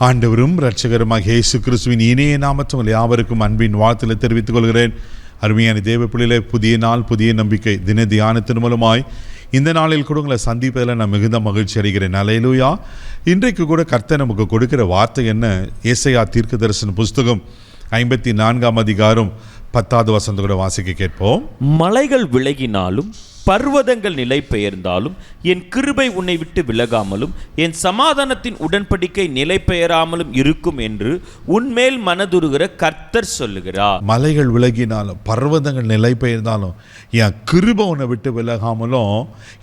ஆண்டவரும் இரட்சகருமாக இயேசு கிறிஸ்துவின் இனிய நாமத்தில் யாவருக்கும் அன்பின் வாழ்த்துல தெரிவித்துக் கொள்கிறேன். அருமையான தேவ பிள்ளைகளே, புதிய நாள், புதிய நம்பிக்கை தின தியானத்தின் மூலமாய் இந்த நாளில் கூட உங்களை சந்திப்பதில் நான் மிகுந்த மகிழ்ச்சி அடைகிறேன். அல்லேலூயா. இன்றைக்கு கூட கர்த்தர் நமக்கு கொடுக்கிற வார்த்தை என்ன? ஏசாயா தீர்க்க தரிசன புஸ்தகம் 54ஆம் அதிகாரம் 10வது வசனத்தை கூட வாசிக்க கேட்போம். மலைகள் விலகினாலும் பர்வதங்கள் நிலை பெயர்ந்தாலும் என் கிருபை உன்னை விட்டு விலகாமலும் என் சமாதானத்தின் உடன்படிக்கை நிலை பெயராமலும் இருக்கும் என்று உன்மேல் மனதுருகிற கர்த்தர் சொல்லுகிறார். மலைகள் விலகினாலும் பர்வதங்கள் நிலை பெயர்ந்தாலும் என் கிருபை உன்னை விட்டு விலகாமலும்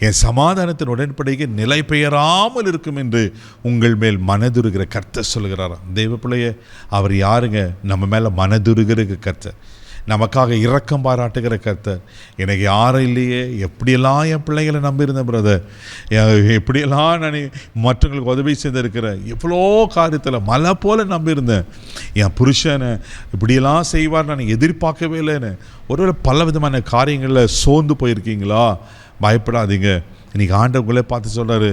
என் சமாதானத்தின் உடன்படிக்கை நிலை பெயராமல் இருக்கும் என்று உங்கள் மேல் மனதுருகிற கர்த்தர் சொல்லுகிறாராம். தெய்வ பிள்ளையே, அவர் யாருங்க? நம்ம மேலே மனதுருகிற கர்த்தர், நமக்காக இரக்கம் பாராட்டுகிற கர்த்தர். எனக்கு யாரும் இல்லையே, எப்படியெல்லாம் என் பிள்ளைகளை நம்பியிருந்தேன் பிரதர், எப்படியெல்லாம் நான் மற்றவங்களுக்கு உதவி செய்திருக்கிறேன், எவ்வளோ காரியத்தில் மலை போல் நம்பியிருந்தேன், என் புருஷனை இப்படியெல்லாம் செய்வார் நான் எதிர்பார்க்கவே இல்லைன்னு ஒருவேளை பல விதமான காரியங்களில் சோர்ந்து போயிருக்கீங்களா? பயப்படாதீங்க. இன்றைக்கி ஆண்டவங்களே பார்த்து சொல்கிறாரு,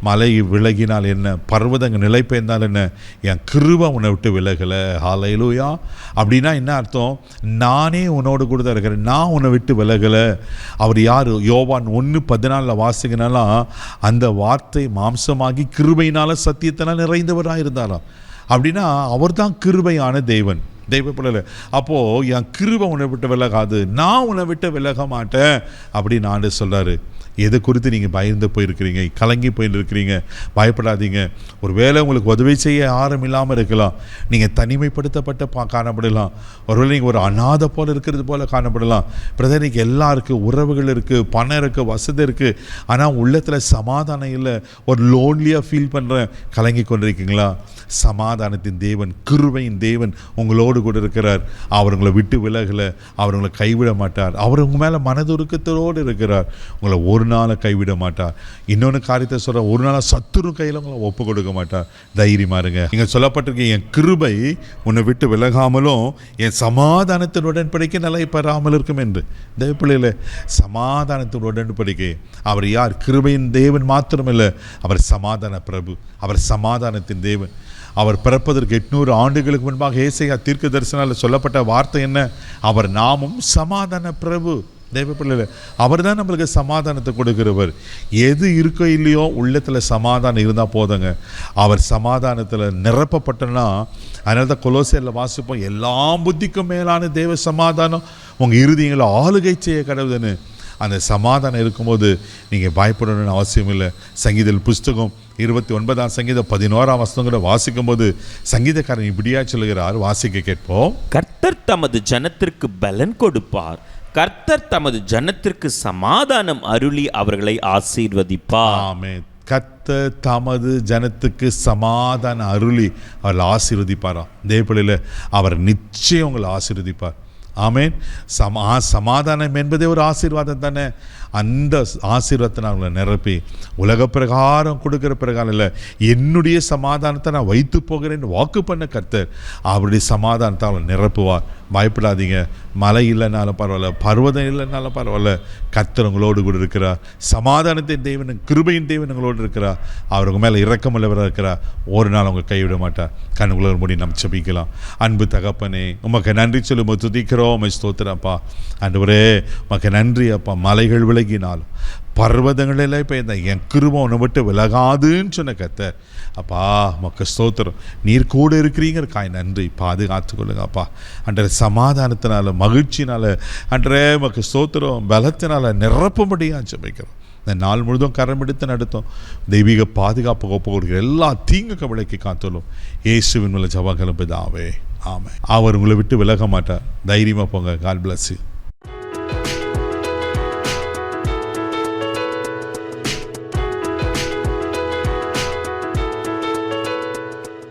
மலை விலகினால் என்ன, பர்வதங்கள் நிலை பெயர்ந்தால் என்ன, என் கிருபை உன்னை விட்டு விலகலை. ஹல்லேலூயா. அப்படின்னா என்ன அர்த்தம்? நானே உன்னோடு கூட தான் இருக்கிறேன், நான் உன்னை விட்டு விலகலை. அவர் யார்? யோவான் 1:14 வாசிக்கனாலாம் அந்த வார்த்தை மாம்சமாகி கிருபையினால் சத்தியத்தினால் நிறைந்தவராக இருந்தாராம். அப்படின்னா அவர் தான் கிருபையான தேவன். தெய்வ பிள்ளை, அப்போது என் கிருபை உன்னை விட்டு விலகாது, நான் உன்னை விட்டு விலக மாட்டேன் அப்படின்னு ஆண்டு சொல்கிறாரு. எதை குறித்து நீங்கள் பயந்து போயிருக்கிறீங்க, கலங்கி போயிருக்கிறீங்க? பயப்படாதீங்க. ஒரு வேளை உங்களுக்கு உதவி செய்ய யாரும் இல்லாமல் இருக்கலாம், நீங்கள் தனிமைப்படுத்தப்பட்ட காணப்படலாம், ஒருவேளை நீங்கள் ஒரு அநாதை போல் இருக்கிறது போல் காணப்படலாம். பிரதர், நீங்கள் எல்லாருக்கும் உறவுகள் இருக்குது, பணம் இருக்குது, வசதி இருக்குது, ஆனால் உள்ளத்தில் சமாதானம் இல்லை, ஒரு லோன்லியாக ஃபீல் பண்ணுறேன், கலங்கி கொண்டிருக்கீங்களா? சமாதானத்தின் தேவன், கிருபையின் தேவன் உங்களோடு கூட இருக்கிறார். அவர் உங்களை விட்டு விலகலை, அவர் உங்களை கைவிட மாட்டார். அவர் உங்கள் மேலே மனதுருக்கத்தோடு இருக்கிறார், உங்களை ஒரு நாளை கைவிட மாட்டார். இன்னொன்று காரியத்தை சொல்ற, ஒரு நாள் சத்துரு கையில் உங்களை ஒப்பு கொடுக்க மாட்டார். தைரியமா இருங்க. நீங்க சொல்லப்பட்டிருக்க என் கிருபை உன்னை விட்டு விலகாமலும் என் சமாதானத்தின் உடன்படிக்கை நிலை பெறாமல் இருக்கும் என்று. தெய்வ பிள்ளைகளே, சமாதானத்தின் உடன்படிக்கை அவர் யார்? கிருபையின் தேவன் மாத்திரமில்லை, அவர் சமாதான பிரபு, அவர் சமாதானத்தின் தேவன். அவர் பிறப்பதற்கு 800 ஆண்டுகளுக்கு முன்பாக ஏசாயா தீர்க்க தரிசனத்தில் சொல்லப்பட்ட வார்த்தை என்ன? அவர் நாமும் சமாதான பிரபு. தெய்வ பிள்ளைல, அவர் தான் நம்மளுக்கு சமாதானத்தை கொடுக்கிறவர். எது இருக்கோ இல்லையோ உள்ளத்தில் சமாதானம் இருந்தால் போதுங்க. அவர் சமாதானத்தில் நிரப்பப்பட்டனா, அதனால தான் கொலோசியரில் வாசிப்போம், எல்லா புத்திக்கும் மேலான தேவ சமாதானம் உங்கள் இருதயங்களை ஆளுகை செய்ய கடவுதுன்னு. அந்த சமாதானம் இருக்கும்போது நீங்கள் பயப்படணும்னு அவசியம் இல்லை. சங்கீத புஸ்தகம் 29ஆம் சங்கீதம் 11ஆம் வசனங்களை வாசிக்கும் போது சங்கீதக்காரன் இப்படியா சொல்லுகிறார், வாசிக்க கேட்போம். கர்த்தர் தமது ஜனத்திற்கு பலன் கொடுப்பார், கர்த்தர் தமது ஜனத்திற்கு சமாதானம் அருளி அவர்களை ஆசீர்வதிப்பார். ஆமென். கர்த்தர் தமது ஜனத்துக்கு சமாதானம் அருளி அவர்கள் ஆசீர்வதிப்பாராம். தேவப்பிள்ளையில் அவர் நிச்சயம் உங்களை ஆசீர்வதிப்பார். ஆமென். சமாதானம் என்பதே ஒரு ஆசீர்வாதம் தானே. அந்த ஆசீர்வாதத்தை நான் அவங்களை நிரப்பி உலக பிரகாரம் கொடுக்குற பிரகாரம் இல்லை, என்னுடைய சமாதானத்தை நான் வைத்து போகிறேன்னு வாக்கு பண்ண கர்த்தர் அவருடைய சமாதானத்தை அவங்களை நிரப்புவார். பயப்படாதீங்க. மழை இல்லைனாலும் பரவாயில்ல, பர்வதம் இல்லைனாலும் பரவாயில்ல, கர்த்தர் உங்களோடு கூட இருக்கிறார். சமாதானத்தின் தேவன், கிருபையின் தேவன் உங்களோடு இருக்கிறார். அவர் உங்கள் மேலே இரக்கமுள்ளவராக இருக்கிறார். ஒரு நாள் அவங்க கைவிட மாட்டார். கண்ணுக்குள்ள முடி நம்ம செபிக்கலாம். அன்பு தகப்பனே, உமக்கு நன்றி சொல்லி துதிக்கிறோம், உம்மை ஸ்தோத்திரப்பா. ஆண்டவரே, உமக்கு நன்றி அப்பா. மலைகள் விலகினாலும் பர்வதங்களில் பெய்த என் கிருபை உன்னை விட்டு விலகாதுன்னு சொன்ன கர்த்தர் அப்பா, உமக்கு ஸ்தோத்திரம். நீர் கூட இருக்கிறீங்க, காய் நன்றி. பாதுகாத்து கொள்ளுங்க அப்பா. அன்ற சமாதானத்தினால, மகிழ்ச்சினால, அன்றே உமக்கு ஸ்தோத்திரம், பலத்தினால நிரப்பும்படியாக ஜெபிக்கிறோம். இந்த நாள் முழுதும் கரம் எடுத்து நடத்தும் தெய்வீக பாதுகாப்பு ஒப்பு கொடுக்கிற எல்லா தீங்கு கவலைக்கு காத்துள்ளும் இயேசுவின் மூலம் ஜெபங்களும் பிதாவே, ஆமென். அவர் உங்களை விட்டு விலக மாட்டார். தைரியமாக போங்க. God bless you.